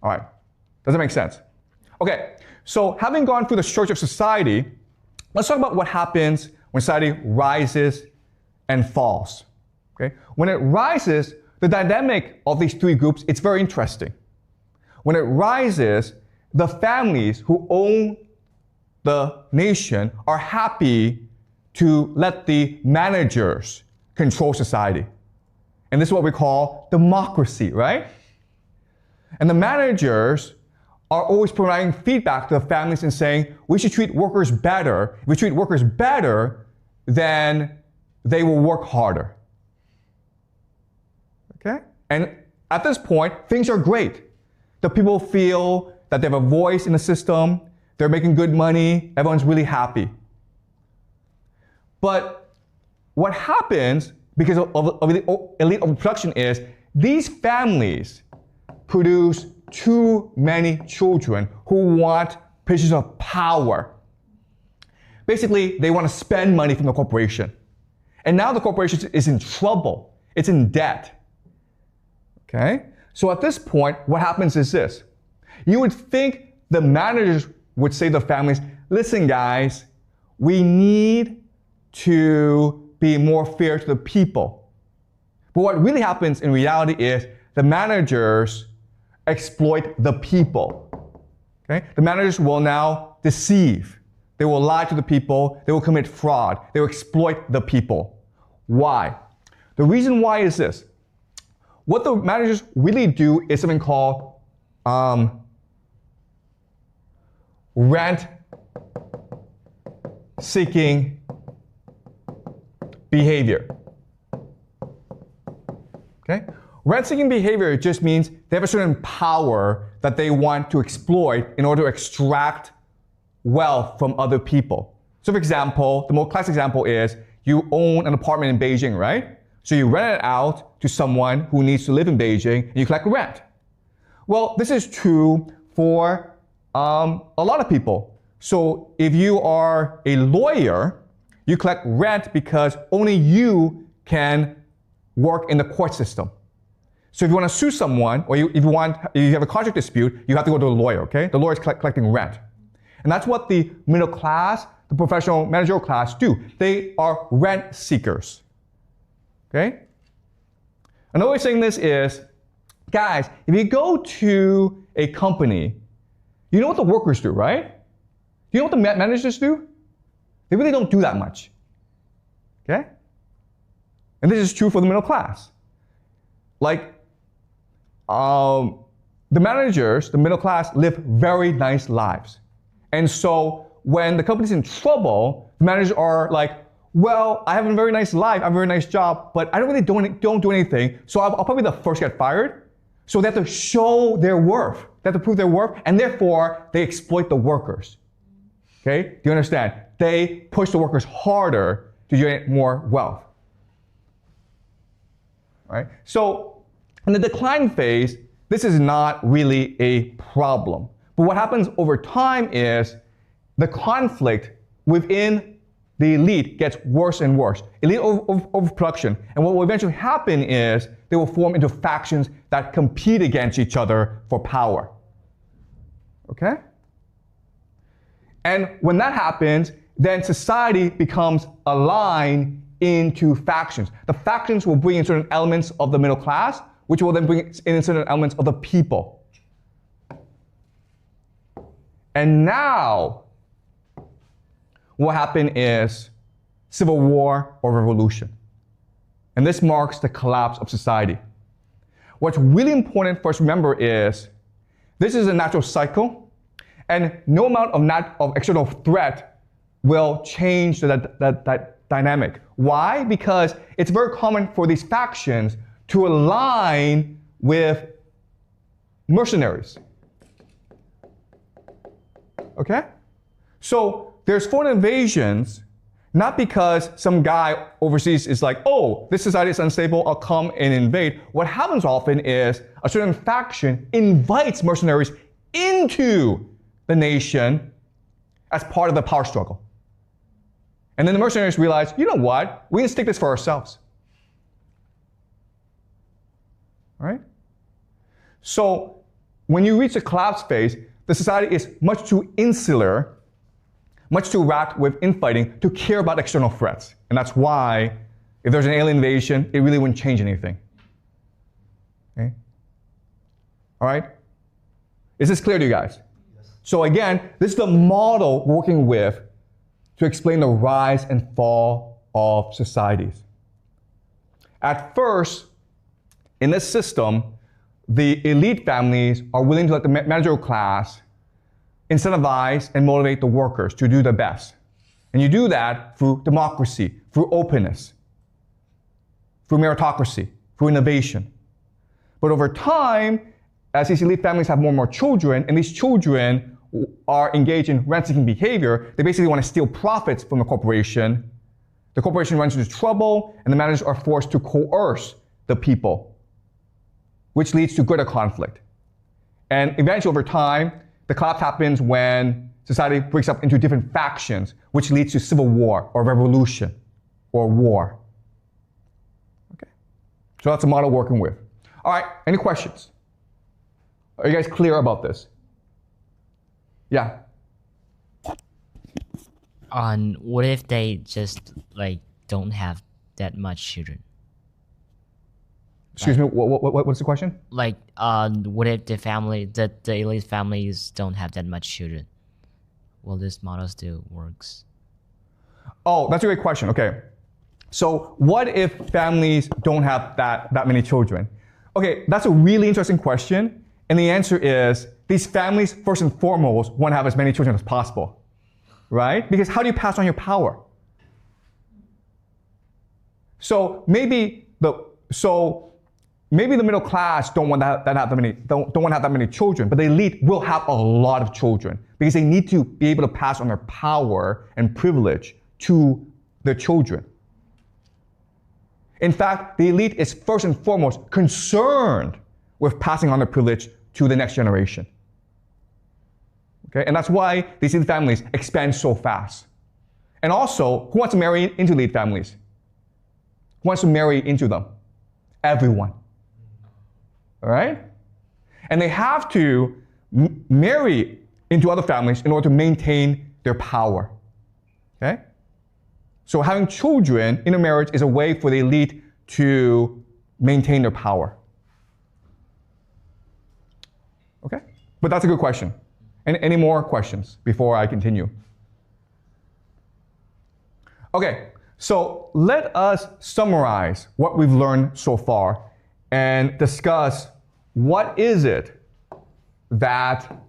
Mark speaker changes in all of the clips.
Speaker 1: All right, does that make sense? Okay, so having gone through the structure of society, let's talk about what happens when society rises and falls. Okay, when it rises, the dynamic of these three groups, it's very interesting. When it rises, the families who own the nation are happy to let the managers control society. And this is what we call democracy, right? And the managers are always providing feedback to the families and saying, we should treat workers better. If we treat workers better, then they will work harder. Okay? And at this point, things are great. The people feel that they have a voice in the system, they're making good money, everyone's really happy. But what happens because of the elite overproduction is these families produce too many children who want positions of power. Basically, they want to spend money from the corporation. And now the corporation is in trouble. It's in debt. Okay? So at this point, what happens is this. You would think the managers would say to the families, listen guys, we need to be more fair to the people. But what really happens in reality is the managers exploit the people. Okay? The managers will now deceive. They will lie to the people. They will commit fraud. They will exploit the people. Why? The reason why is this. What the managers really do is something called rent-seeking behavior. Okay? Rent-seeking behavior just means they have a certain power that they want to exploit in order to extract wealth from other people. So for example, the most classic example is you own an apartment in Beijing, right? So you rent it out to someone who needs to live in Beijing and you collect rent. Well, this is true for a lot of people. So if you are a lawyer, you collect rent because only you can work in the court system. So if you want to sue someone, or if you have a contract dispute, you have to go to a lawyer, okay? The lawyer is collecting rent. And that's what the middle class, the professional managerial class do. They are rent seekers, okay? Another way of saying this is, guys, if you go to a company, you know what the workers do, right? You know what the managers do? They really don't do that much, okay? And this is true for the middle class. Like, the managers, the middle class, live very nice lives. And so when the company's in trouble, the managers are like, well, I have a very nice life, I have a very nice job, but I don't really don't do anything, so I'll probably be the first to get fired. So they have to show their worth. They have to prove their worth, and therefore, they exploit the workers. Okay? Do you understand? They push the workers harder to generate more wealth. Right? So in the decline phase, this is not really a problem. But what happens over time is the conflict within the elite gets worse and worse. Elite overproduction. And what will eventually happen is they will form into factions that compete against each other for power. Okay? And when that happens, then society becomes aligned into factions. The factions will bring in certain elements of the middle class, which will then bring in certain elements of the people. And now, what happened is civil war or revolution. And this marks the collapse of society. What's really important for us to remember is this is a natural cycle, and no amount of external threat will change that dynamic. Why? Because it's very common for these factions to align with mercenaries. Okay? So there's foreign invasions, not because some guy overseas is like, oh, this society is unstable, I'll come and invade. What happens often is a certain faction invites mercenaries into the nation as part of the power struggle. And then the mercenaries realize, you know what? We can stick this for ourselves. All right? So when you reach the collapse phase, the society is much too insular, much too racked with infighting to care about external threats. And that's why, if there's an alien invasion, it really wouldn't change anything. Okay? All right? Is this clear to you guys? Yes. So again, this is the model we're working with to explain the rise and fall of societies. At first, in this system, the elite families are willing to let the managerial class incentivize and motivate the workers to do their best. And you do that through democracy, through openness, through meritocracy, through innovation. But over time, as these elite families have more and more children, and these children are engaged in rent-seeking behavior, they basically want to steal profits from the corporation. The corporation runs into trouble, and the managers are forced to coerce the people, which leads to greater conflict. And eventually, over time, the collapse happens when society breaks up into different factions, which leads to civil war or revolution or war. Okay, so that's a model we're working with. All right, any questions? Are you guys clear about this? Yeah.
Speaker 2: What if they just don't have that much children?
Speaker 1: Excuse me, what's the question?
Speaker 2: What if the elite families don't have that much children? Will this model still works?
Speaker 1: Oh, that's a great question. Okay. So what if families don't have that many children? Okay, that's a really interesting question. And the answer is, these families, first and foremost, want to have as many children as possible, right? Because how do you pass on your power? So maybe the middle class don't want to have that many children, but the elite will have a lot of children because they need to be able to pass on their power and privilege to their children. In fact, the elite is first and foremost concerned with passing on their privilege to the next generation. Okay? And that's why these elite families expand so fast. And also, who wants to marry into elite families? Who wants to marry into them? Everyone. All right? And they have to marry into other families in order to maintain their power. Okay? So having children in a marriage is a way for the elite to maintain their power. Okay? But that's a good question. Any more questions before I continue? Okay, so let us summarize what we've learned so far and discuss what is it that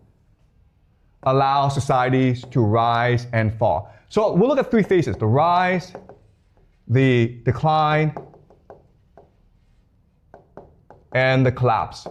Speaker 1: allows societies to rise and fall. So we'll look at three phases: the rise, the decline, and the collapse.